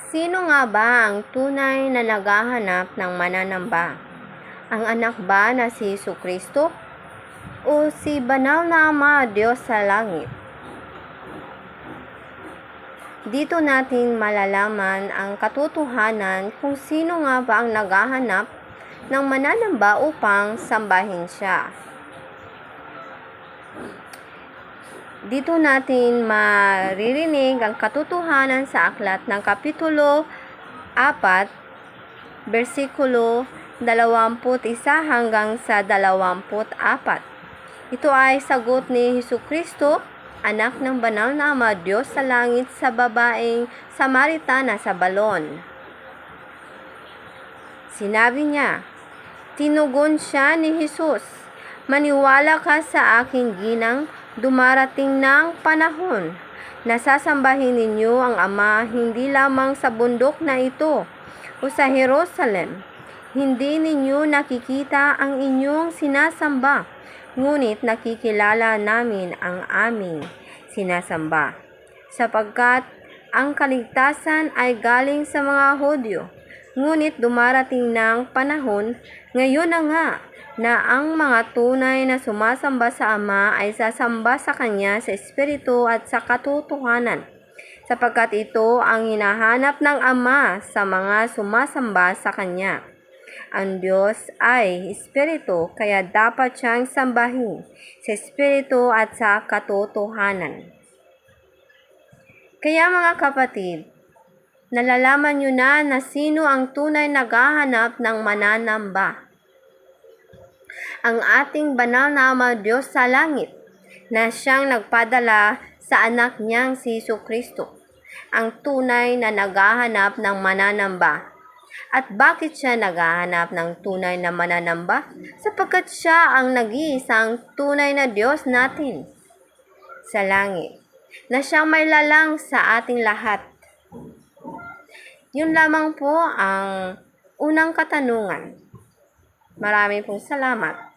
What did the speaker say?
Sino nga ba ang tunay na naghahanap ng mananamba? Ang anak ba na si Jesucristo o si banal na Ama, Diyos sa langit? Dito natin malalaman ang katotohanan kung sino nga ba ang naghahanap ng mananamba upang sambahin siya. Dito natin maririnig ang katotohanan sa aklat ng Kapitulo 4, versikulo 21 hanggang sa 24. Ito ay sagot ni Jesucristo, anak ng banal na Ama, Diyos sa langit, sa babaeng Samaritana sa balon. Sinabi niya, tinugon siya ni Jesus, maniwala ka sa aking ginang, dumarating na ang panahon na sasambahin ninyo ang Ama hindi lamang sa bundok na ito o sa Jerusalem. Hindi ninyo nakikita ang inyong sinasamba, ngunit nakikilala namin ang aming sinasamba, sapagkat ang kaligtasan ay galing sa mga Hudyo. Ngunit dumarating na ang panahon, ngayon na nga, na ang mga tunay na sumasamba sa Ama ay sasamba sa Kanya sa Espiritu at sa katotohanan, sapagkat ito ang hinahanap ng Ama sa mga sumasamba sa Kanya. Ang Diyos ay Espiritu, kaya dapat siyang sambahin sa Espiritu at sa katotohanan. Kaya mga kapatid, nalalaman nyo na sino ang tunay naghahanap ng mananamba. Ang ating banal na Ama, Diyos sa langit, na siyang nagpadala sa anak niyang si Jesucristo, ang tunay na naghahanap ng mananamba. At bakit siya naghahanap ng tunay na mananamba? Sapagkat siya ang nag-iisang tunay na Diyos natin sa langit, na siyang may lalang sa ating lahat. Yun lamang po ang unang katanungan. Maraming pong salamat.